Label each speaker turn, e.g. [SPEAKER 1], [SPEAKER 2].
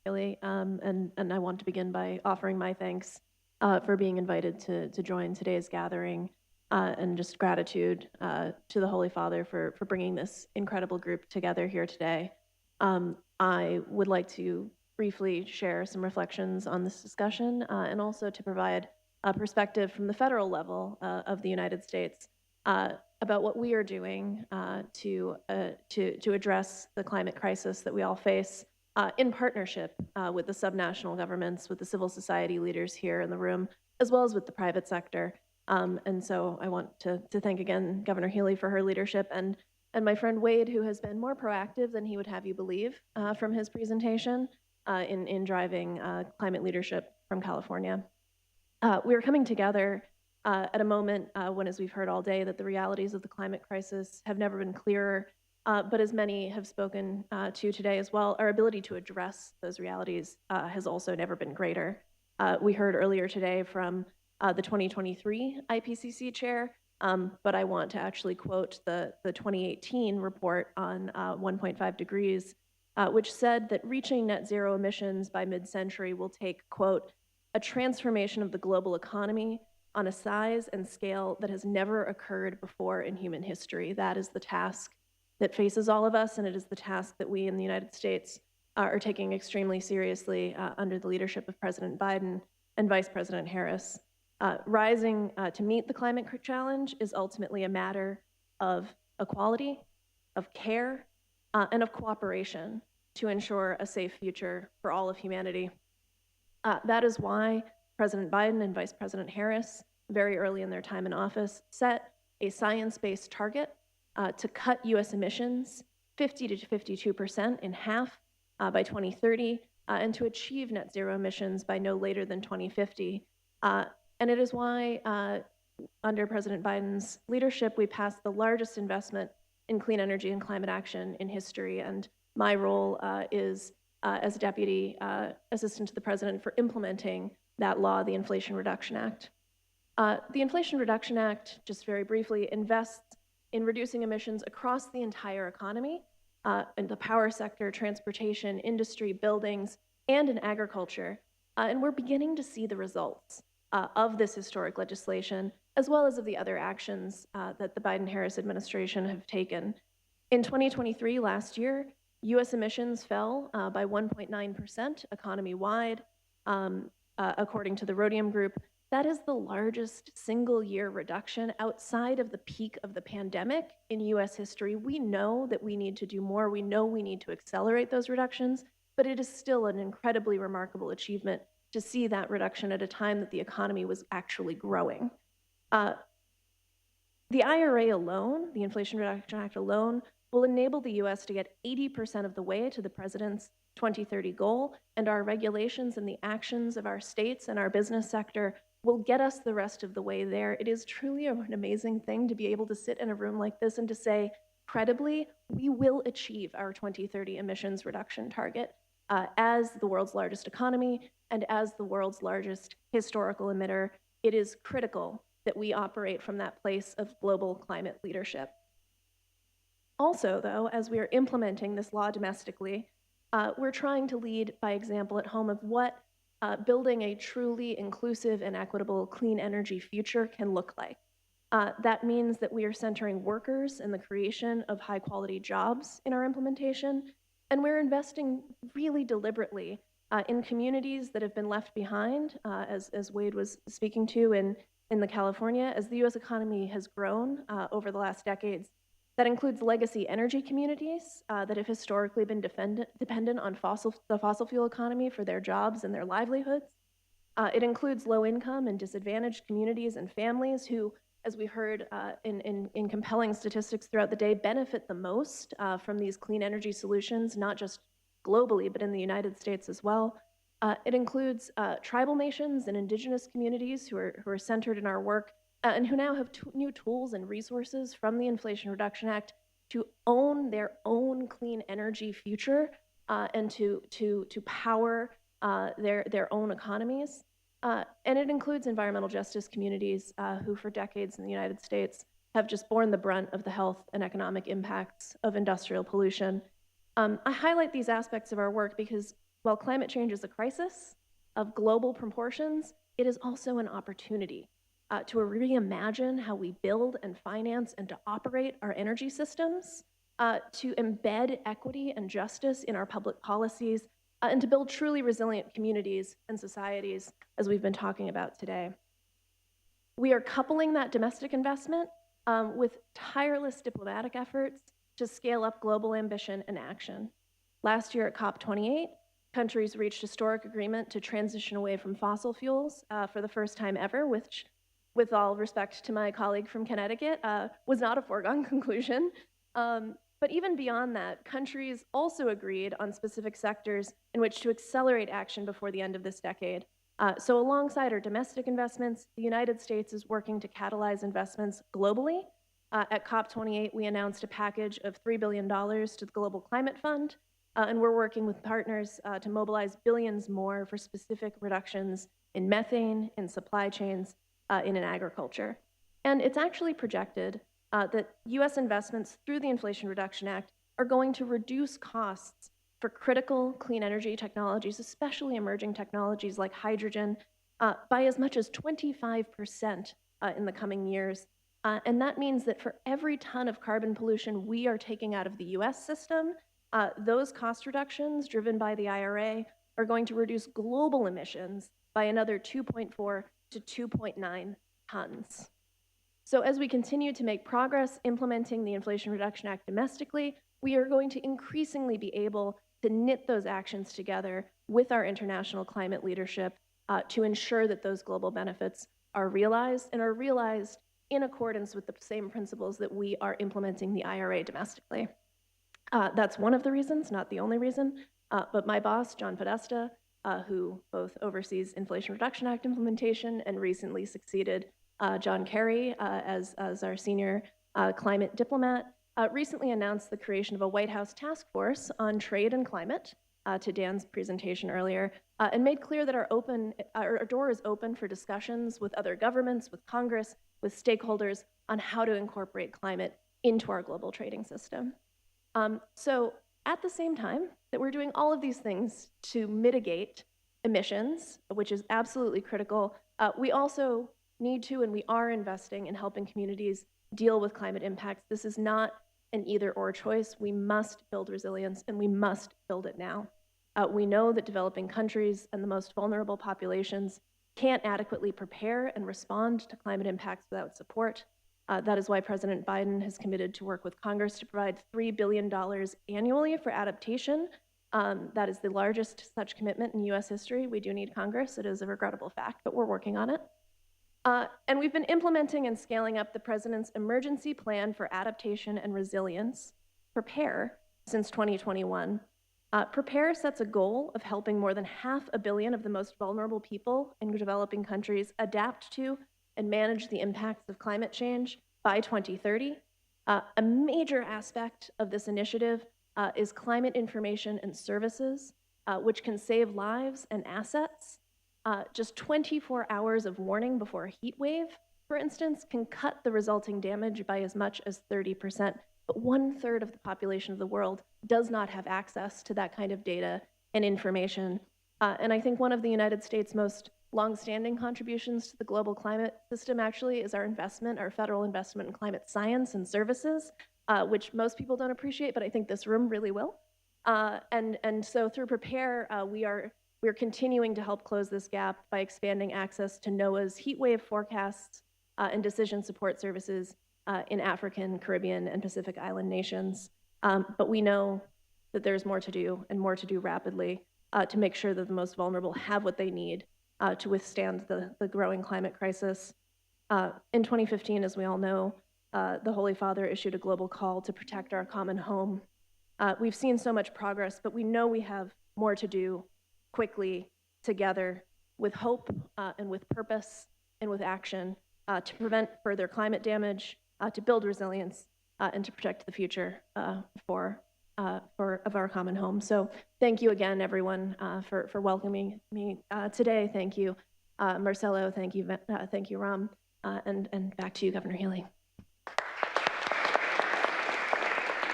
[SPEAKER 1] Haley, and I want to begin by offering my thanks for being invited to join today's gathering, and just gratitude to the Holy Father for bringing this incredible group together here today. I would like to briefly share some reflections on this discussion, and also to provide a perspective from the federal level of the United States about what we are doing to address the climate crisis that we all face, in partnership with the subnational governments, with the civil society leaders here in the room, as well as with the private sector. And so I want to thank again Governor Healy for her leadership, and my friend Wade, who has been more proactive than he would have you believe from his presentation in driving climate leadership from California. We are coming together at a moment when, as we've heard all day, that the realities of the climate crisis have never been clearer, but as many have spoken to today as well, our ability to address those realities has also never been greater. We heard earlier today from the 2023 IPCC chair, but I want to actually quote the 2018 report on 1.5 degrees, which said that reaching net zero emissions by mid-century will take, quote, a transformation of the global economy on a size and scale that has never occurred before in human history. That is the task that faces all of us, and it is the task that we in the United States are taking extremely seriously under the leadership of President Biden and Vice President Harris. Rising to meet the climate challenge is ultimately a matter of equality, of care, and of cooperation to ensure a safe future for all of humanity. That is why President Biden and Vice President Harris, very early in their time in office, set a science-based target to cut U.S. emissions 50 to 52% in half by 2030, and to achieve net zero emissions by no later than 2050. And it is why, under President Biden's leadership, we passed the largest investment in clean energy and climate action in history. And my role is as Deputy Assistant to the President for implementing that law, the Inflation Reduction Act. The Inflation Reduction Act, just very briefly, invests in reducing emissions across the entire economy, in the power sector, transportation, industry, buildings, and in agriculture. And we're beginning to see the results of this historic legislation, as well as of the other actions that the Biden-Harris administration have taken. In 2023, last year, U.S. emissions fell by 1.9% economy-wide. According to the Rhodium Group, that is the largest single-year reduction outside of the peak of the pandemic in U.S. history. We know that we need to do more. We know we need to accelerate those reductions, but it is still an incredibly remarkable achievement to see that reduction at a time that the economy was actually growing. The IRA alone, the Inflation Reduction Act alone, will enable the U.S. to get 80% of the way to the president's 2030 goal, and our regulations and the actions of our states and our business sector will get us the rest of the way there. It is truly an amazing thing to be able to sit in a room like this and to say, credibly, we will achieve our 2030 emissions reduction target as the world's largest economy and as the world's largest historical emitter. It is critical that we operate from that place of global climate leadership. Also, though, as we are implementing this law domestically, we're trying to lead by example at home of what building a truly inclusive and equitable clean energy future can look like. That means that we are centering workers in the creation of high-quality jobs in our implementation, and we're investing really deliberately in communities that have been left behind, as Wade was speaking to in the California, as the U.S. economy has grown over the last decades. That includes legacy energy communities that have historically been dependent on the fossil fuel economy for their jobs and their livelihoods. It includes low-income and disadvantaged communities and families who, as we heard in compelling statistics throughout the day, benefit the most from these clean energy solutions, not just globally, but in the United States as well. It includes tribal nations and indigenous communities who are centered in our work, and who now have new tools and resources from the Inflation Reduction Act to own their own clean energy future and to power their own economies. And it includes environmental justice communities who for decades in the United States have just borne the brunt of the health and economic impacts of industrial pollution. I highlight these aspects of our work because While climate change is a crisis of global proportions, it is also an opportunity to reimagine how we build and finance and to operate our energy systems, to embed equity and justice in our public policies, and to build truly resilient communities and societies, as we've been talking about today. We are coupling that domestic investment with tireless diplomatic efforts to scale up global ambition and action. Last year at COP28, countries reached historic agreement to transition away from fossil fuels for the first time ever, which, with all respect to my colleague from Connecticut, was not a foregone conclusion. But even beyond that, countries also agreed on specific sectors in which to accelerate action before the end of this decade. So alongside our domestic investments, the United States is working to catalyze investments globally. At COP28, we announced a package of $3 billion to the Global Climate Fund, and we're working with partners to mobilize billions more for specific reductions in methane, in supply chains, in agriculture. And it's actually projected that US investments through the Inflation Reduction Act are going to reduce costs for critical clean energy technologies, especially emerging technologies like hydrogen, by as much as 25% in the coming years. And that means that for every ton of carbon pollution we are taking out of the US system, those cost reductions driven by the IRA are going to reduce global emissions by another 2.4 to 2.9 tons. So as we continue to make progress implementing the Inflation Reduction Act domestically, we are going to increasingly be able to knit those actions together with our international climate leadership to ensure that those global benefits are realized and are realized in accordance with the same principles that we are implementing the IRA domestically. That's one of the reasons, not the only reason, but my boss, John Podesta, who both oversees Inflation Reduction Act implementation and recently succeeded John Kerry as our senior climate diplomat, recently announced the creation of a White House task force on trade and climate, to Dan's presentation earlier, and made clear that our door is open for discussions with other governments, with Congress, with stakeholders on how to incorporate climate into our global trading system. So at the same time that we're doing all of these things to mitigate emissions, which is absolutely critical, we also need to and we are investing in helping communities deal with climate impacts. This is not an either-or choice. We must build resilience, and we must build it now. We know that developing countries and the most vulnerable populations can't adequately prepare and respond to climate impacts without support. That is why President Biden has committed to work with Congress to provide $3 billion annually for adaptation. That is the largest such commitment in US history. We do need Congress. It is a regrettable fact, but we're working on it. And we've been implementing and scaling up the President's Emergency Plan for Adaptation and Resilience, PREPARE, since 2021. PREPARE sets a goal of helping more than 500 million of the most vulnerable people in developing countries adapt to and manage the impacts of climate change by 2030. A major aspect of this initiative is climate information and services, which can save lives and assets. Just 24 hours of warning before a heat wave, for instance, can cut the resulting damage by as much as 30%. But 1/3 of the population of the world does not have access to that kind of data and information. And I think one of the United States' most longstanding contributions to the global climate system actually is our federal investment in climate science and services, which most people don't appreciate, but I think this room really will. And so through PREPARE, we're continuing to help close this gap by expanding access to NOAA's heat wave forecasts and decision support services in African, Caribbean, and Pacific Island nations. But we know that there's more to do, and more to do rapidly, to make sure that the most vulnerable have what they need to withstand the growing climate crisis. In 2015, as we all know, the Holy Father issued a global call to protect our common home. We've seen so much progress, but we know we have more to do quickly, together, with hope and with purpose and with action to prevent further climate damage, to build resilience, and to protect the future of our common home. So thank you again, everyone, for welcoming me today. Thank you, Marcelo. Thank you, Ram. And back to you, Governor Healy.